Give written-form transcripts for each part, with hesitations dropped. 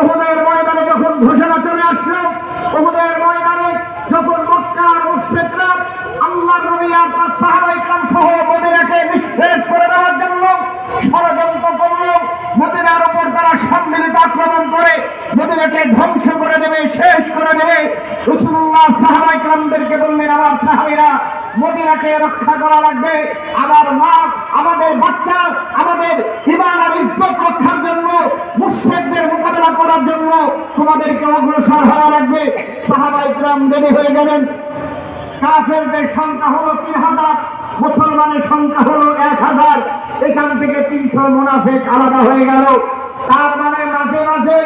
উহুদের ময়দানে যখন ঘোষণা চলে আসলো, উহুদের ময়দানে যখন মক্কার মুশরিকরা আল্লাহর নবী আর তার সাহাবায়ে কেরাম সহ মদিনাকে নিঃশেষ করে দেওয়ার জন্য ষড়যন্ত্র করলো, মদিনার উপর তারা সম্মিলিত আক্রমণ করে মদিনাকে ধ্বংস করে দেবে, শেষ করে দেবে। রাসূলুল্লাহ সাহাবায়ে কেরামদেরকে বললেন, আমার সাহাবীরা, মদিনাকে রক্ষা করা লাগবে, আমার মা, আমাদের বাচ্চা, আমাদের ঈমান আর ইজ্জত রক্ষার জন্য, মুশরিকদের মোকাবেলা করার জন্য তোমাদেরকে অগ্রসর হওয়া লাগবে। সাহাবায়ে কেরাম রেডি হয়ে গেলেন। কাফেরদের সংখ্যা হলো 3000, মুসলমানের সংখ্যা হলো 1000। এখান থেকে 300 মুনাফিক আলাদা হয়ে গেল। তার মানে মাঝে মাঝে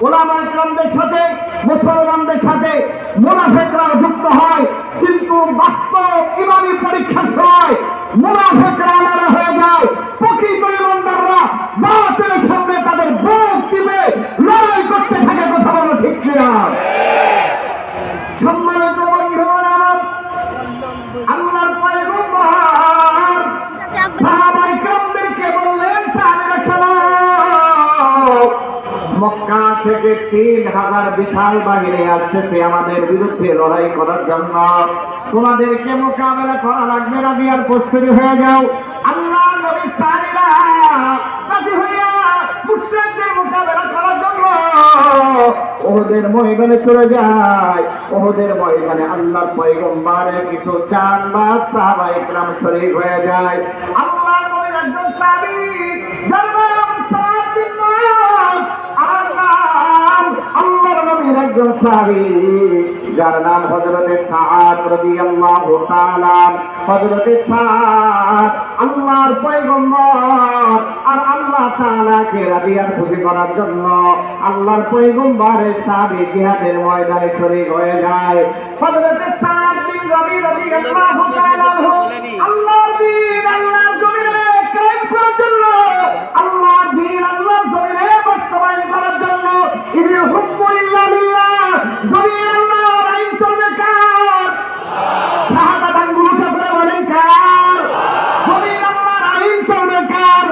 ওলামায়ে কেরামদের সাথে মুসলমানদের সাথে মুনাফিকরা যুক্ত হয়, কিন্তু বাস্তব ইমানি পরীক্ষার সময় মুনাফিকরা আলাদা হয়ে যায়। প্রকৃত ইমানদাররা বাতিলের সামনে তাদের বুক টিপে লড়াই করতে থাকে। কথা বলো ঠিক কিনা? সম্মানিত বন্ধুরা, আল্লাহর পয়গম্বর সাহাবায়ে কেরামদেরকে বললেন, সাহাবীরা শোনো, মক্কা থেকে 3000 বিশাল বাহিনী আসতেছে আমাদের বিরুদ্ধে লড়াই করার জন্য। তোমাদেরকে মোকাবেলা করা লাগবে, রাজি আর প্রস্তুতি হয়ে যাও। আল্লাহ নবী সাহাবীরা রাজি হইয়া মুশরিকদের মোকাবেলা করার জন্য উহুদের ময়দানে চলে যায়। উহুদের ময়দানে আল্লাহর পয়গম্বরের কিছু জানবাজ সাহাবায়ে কেরাম শরীক হয়ে যায়। আল্লাহর নবীর একজন সাহাবী, যার নাম সাদ বিন মুআয, আল্লাহর নবীর একজন সাহাবী, যার নাম হযরতে সাদ রাদিয়াল্লাহু তাআলা। হযরতে সাদ আল্লাহর পয়গম্বর আর আল্লাহ তাআলাকে রাজি আর খুশি করার জন্য আল্লাহর পয়গম্বরের সাহাবী জিহাদের ময়দানে শরীক হয়ে যায়। হযরতে সাদ বিন রবি রাদিয়াল্লাহু তাআলা আল্লাহর দ্বীন, আল্লাহর জমিনে কায়েম করার জন্য, আল্লাহর দ্বীন, আল্লাহর জমিনে বাস্তবায়ন করার জন্য, ইদিল হুকমু ইল্লা লিল্লাহ, জমিন আল্লাহর, আইন চলবে কার? শাহাদাত আঙ্গুল উঁচু করে বলেন কার? জমিন আল্লাহর, আইন চলবে কার?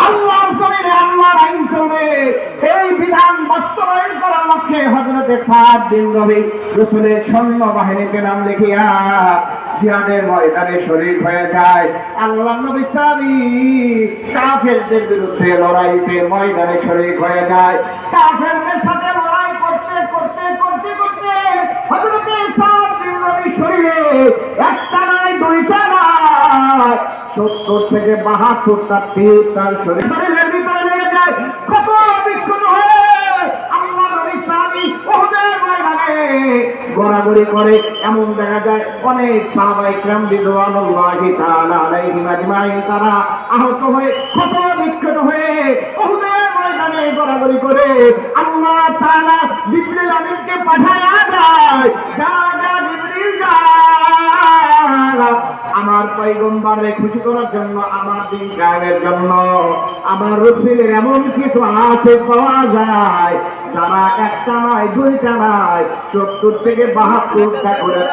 আল্লাহর জমিনে আল্লাহর আইন চলবে। এই বিধান বাস্তবায়ন করার লক্ষ্যে হযরতে সাদ বিন রবি রাসূলের সৈন্য বাহিনীতে নাম লিখিয়া জিহাদের ময়দানে শরীক হয়ে যায়। আল্লাহর নবী সাহাবী কাফেরদের বিরুদ্ধে লড়াইতে ময়দানে শরীক হয়ে যায়। কাফেরদের সাথে লড়াই করতে করতে করতে করতে হযরতে সাদ বিন রবি শরীরে একটা নয়, দুইটা নয়, 70 থেকে 72টা তীর তার শরীরের ভিতরে লেগে যায়। কত বিক্ষত হয়ে আল্লাহর নবী সাহাবী উহুদের ময়দানে গড়াগড়ি করে। এমন দেখা যায় অনেক সাহাবায়ে কেরাম রিদওয়ানুল্লাহি তাআলা আলাইহিম আজমাইন তারা আহত হয়ে, ক্ষত বিক্ষত হয়ে উহুদের ময়দানে গড়াগড়ি করে। আল্লাহ তাআলা জিবরিল আমিনকে পাঠায়া দেয়, যা যা জিবরিল যা, আমার পয়গম্বরকে খুশি করার জন্য, আমার দিন কায়েমের জন্য আমার রাসূলের এমন কিছু আছে পাওয়া যায় যারা একটা নয়, দুইটা নয়, 70 থেকে 72টা করে